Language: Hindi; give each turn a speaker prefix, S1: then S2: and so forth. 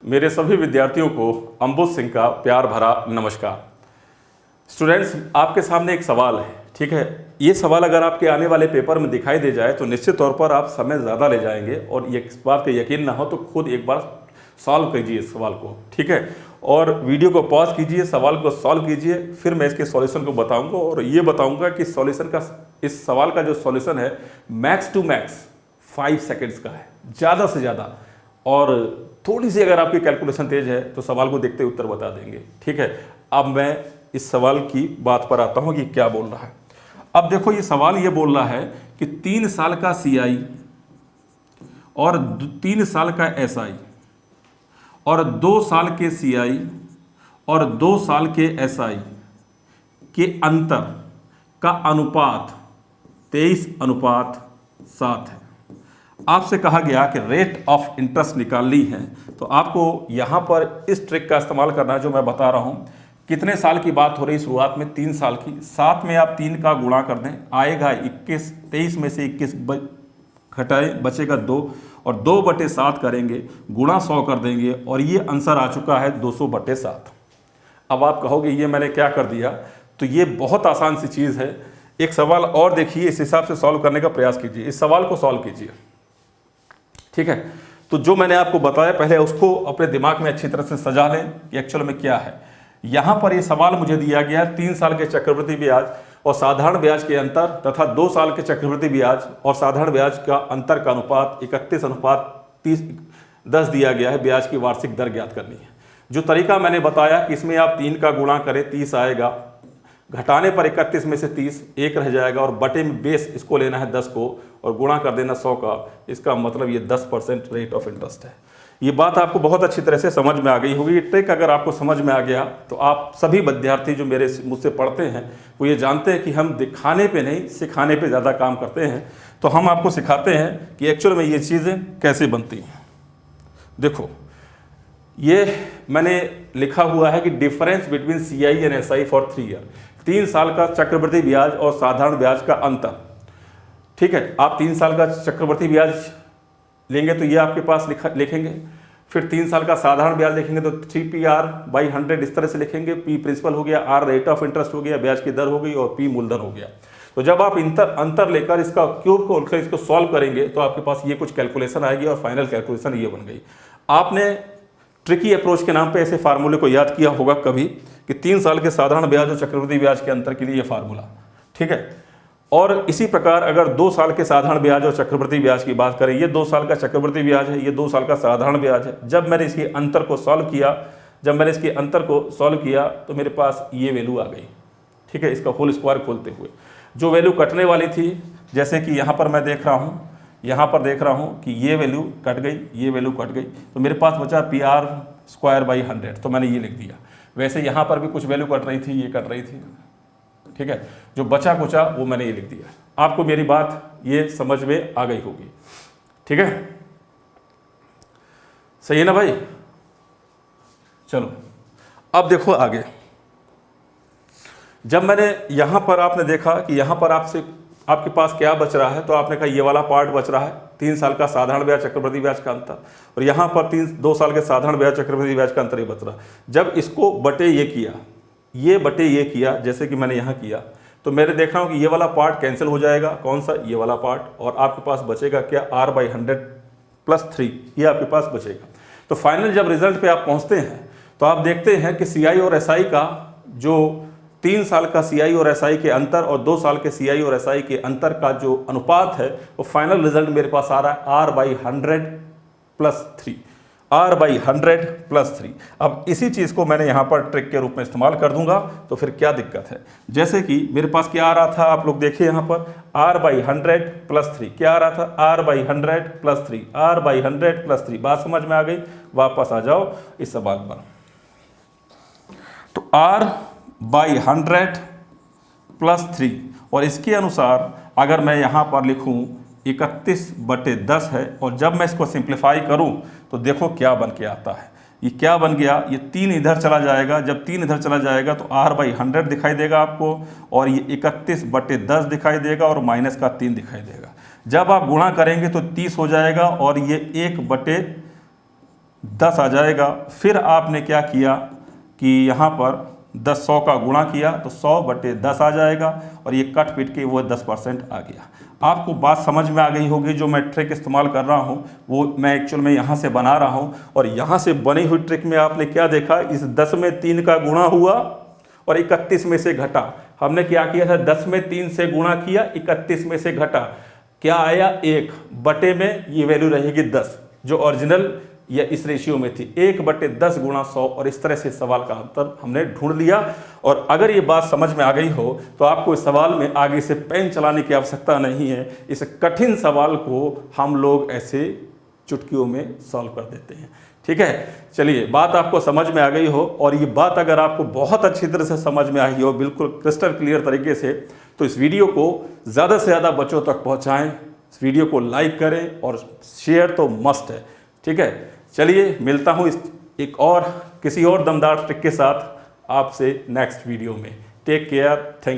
S1: मेरे सभी विद्यार्थियों को अंबुज सिंह का प्यार भरा नमस्कार। स्टूडेंट्स, आपके सामने एक सवाल है, ठीक है। ये सवाल अगर आपके आने वाले पेपर में दिखाई दे जाए तो निश्चित तौर पर आप समय ज़्यादा ले जाएंगे और ये इस बात का यकीन ना हो तो खुद एक बार सॉल्व कीजिए इस सवाल को, ठीक है। और वीडियो को पॉज कीजिए, सवाल को सॉल्व कीजिए, फिर मैं इसके सॉल्यूशन को बताऊंगा और ये बताऊंगा कि सॉल्यूशन का, इस सवाल का जो सॉल्यूशन है मैक्स टू मैक्स 5 सेकेंड्स का है, ज़्यादा से ज़्यादा। और थोड़ी सी अगर आपकी कैलकुलेशन तेज है तो सवाल को देखते उत्तर बता देंगे, ठीक है। अब मैं इस सवाल की बात पर आता हूँ कि क्या बोल रहा है। अब देखो, ये सवाल ये बोल रहा है कि 3 साल का CI और 3 साल का SI और 2 साल के CI और 2 साल के SI के अंतर का अनुपात 23:7 है। आपसे कहा गया कि रेट ऑफ इंटरेस्ट निकालनी है, तो आपको यहाँ पर इस ट्रिक का इस्तेमाल करना है जो मैं बता रहा हूँ। कितने साल की बात हो रही है? शुरुआत में 3 साल की। 7 में आप 3 का गुणा कर दें, आएगा 21। 23 में से 21 घटाए, बचेगा 2 और 2/7 करेंगे, गुणा 100 कर देंगे और ये आंसर आ चुका है 200/7। अब आप कहोगे ये मैंने क्या कर दिया? तो ये बहुत आसान सी चीज़ है। एक सवाल और देखिए, इस हिसाब से सॉल्व करने का प्रयास कीजिए, इस सवाल को सॉल्व कीजिए, ठीक है। तो जो मैंने आपको बताया पहले उसको अपने दिमाग में अच्छी तरह से सजा लें कि एक्चुअल में क्या है। यहाँ पर ये सवाल मुझे दिया गया है 3 साल के चक्रवृद्धि ब्याज और साधारण ब्याज के अंतर तथा 2 साल के चक्रवृद्धि ब्याज और साधारण ब्याज का अंतर का अनुपात 31:10 दिया गया है। ब्याज की वार्षिक दर ज्ञात करनी है। जो तरीका मैंने बताया कि इसमें आप 3 का गुणा करें, 30 आएगा, घटाने पर 31 में से 30 1 रह जाएगा और बटे में बेस इसको लेना है 10 को और गुणा कर देना 100 का। इसका मतलब ये 10% रेट ऑफ इंटरेस्ट है। ये बात आपको बहुत अच्छी तरह से समझ में आ गई होगी। ये ट्रिक अगर आपको समझ में आ गया तो आप सभी विद्यार्थी जो मुझसे पढ़ते हैं वो ये जानते हैं कि हम दिखाने पे नहीं सिखाने पे ज़्यादा काम करते हैं। तो हम आपको सिखाते हैं कि एक्चुअल में ये चीज़ें कैसे बनती हैं। देखो, ये मैंने लिखा हुआ है कि difference between CI and SI for 3 year. 3 साल का चक्रवृद्धि ब्याज और साधारण ब्याज का अंतर, ठीक है। आप 3 साल का चक्रवृद्धि ब्याज लेंगे तो ये आपके पास लिखेंगे, फिर 3 साल का साधारण ब्याज लिखेंगे तो 3PR/100 इस तरह से लिखेंगे। P प्रिंसिपल हो गया, R रेट ऑफ इंटरेस्ट हो गया, ब्याज की दर हो गई और P मूलधन हो गया। तो जब आप अंतर लेकर इसका क्यूब को उठकर इसको सॉल्व करेंगे तो आपके पास ये कुछ कैलकुलेशन आएगी और फाइनल कैलकुलेशन ये बन गई। आपने ट्रिकी अप्रोच के नाम पे ऐसे फार्मूले को याद किया होगा कभी कि 3 साल के साधारण ब्याज और चक्रवृद्धि ब्याज के अंतर के लिए ये फार्मूला, ठीक है। और इसी प्रकार अगर 2 साल के साधारण ब्याज और चक्रवृद्धि ब्याज की बात करें, ये 2 साल का चक्रवृद्धि ब्याज है, ये 2 साल का साधारण ब्याज है। जब मैंने इसके अंतर को सॉल्व किया तो मेरे पास ये वैल्यू आ गई, ठीक है। इसका होल स्क्वायर खोलते हुए जो वैल्यू कटने वाली थी, जैसे कि यहाँ पर मैं देख रहा हूँ कि ये वैल्यू कट गई, ये वैल्यू कट गई, तो मेरे पास बचा PR²/100, तो मैंने ये लिख दिया। वैसे यहाँ पर भी कुछ वैल्यू कट रही थी, ये कट रही थी, ठीक है। जो बचा कुचा वो मैंने ये लिख दिया। आपको मेरी बात ये समझ में आ गई होगी, ठीक है। सही है ना भाई? चलो अब देखो आगे। जब मैंने यहाँ पर आपने देखा कि यहाँ पर आपके पास क्या बच रहा है, तो आपने कहा ये वाला पार्ट बच रहा है, 3 साल का साधारण ब्याज चक्रवृद्धि ब्याज का अंतर, और यहाँ पर 2 साल के साधारण ब्याज चक्रवृद्धि ब्याज का अंतर ही बच रहा। जब इसको बटे ये किया, जैसे कि मैंने यहाँ किया, तो मैंने देख रहा हूँ कि ये वाला पार्ट कैंसिल हो जाएगा। कौन सा? ये वाला पार्ट। और आपके पास बचेगा क्या? R/100+3, ये आपके पास बचेगा। तो फाइनल जब रिजल्ट पे आप पहुँचते हैं तो आप देखते हैं कि CI और SI का जो 3 साल का CI और SI के अंतर और 2 साल के CI और SI के अंतर का जो अनुपात है वो फाइनल रिजल्ट मेरे पास आ रहा है R/100+3। R/100+3। अब इसी चीज़ को मैंने यहाँ पर ट्रिक के रूप में इस्तेमाल कर दूंगा, तो फिर क्या दिक्कत है? जैसे कि मेरे पास क्या आ रहा था, आप लोग देखिए यहाँ पर R/100+3 क्या आ रहा था? R/100+3, R/100+3। बात समझ में आ गई? वापस आ जाओ इस सवाल पर। तो R/100+3 और इसके अनुसार अगर मैं यहाँ पर लिखूँ 31/10 है, और जब मैं इसको सिंप्लीफाई करूं तो देखो क्या बन के आता है। ये क्या बन गया? ये 3 इधर चला जाएगा। जब 3 इधर चला जाएगा तो R/100 दिखाई देगा आपको और ये 31/10 दिखाई देगा और माइनस का 3 दिखाई देगा। जब आप गुणा करेंगे तो 30 हो जाएगा और ये 1/, 10 आ जाएगा। फिर आपने क्या किया कि यहाँ पर 100 का गुणा किया तो 100/10 आ जाएगा और ये कट पीट के वो 10% आ गया। आपको बात समझ में आ गई होगी। जो मैं ट्रिक इस्तेमाल कर रहा हूँ वो मैं एक्चुअल में यहाँ से बना रहा हूँ, और यहाँ से बनी हुई ट्रिक में आपने क्या देखा, इस 10 में 3 का गुणा हुआ और 31 में से घटा। हमने क्या किया था, 10 में 3 से गुणा किया, 31 में से घटा, क्या आया 1 बटे में ये वैल्यू रहेगी 10 जो ओरिजिनल या इस रेशियो में थी, 1/10 गुणा 100। और इस तरह से सवाल का आंसर हमने ढूंढ लिया। और अगर ये बात समझ में आ गई हो तो आपको इस सवाल में आगे से पेन चलाने की आवश्यकता नहीं है। इस कठिन सवाल को हम लोग ऐसे चुटकियों में सॉल्व कर देते हैं। ठीक है, चलिए बात आपको समझ में आ गई हो, और ये बात अगर आपको बहुत अच्छी तरह से समझ में आई हो, बिल्कुल क्रिस्टल क्लियर तरीके से, तो इस वीडियो को ज़्यादा से ज़्यादा बच्चों तक पहुँचाएँ, इस वीडियो को लाइक करें और शेयर तो मस्ट है। ठीक है, चलिए मिलता हूँ इस एक और किसी और दमदार ट्रिक के साथ आपसे नेक्स्ट वीडियो में। Take care, thank you.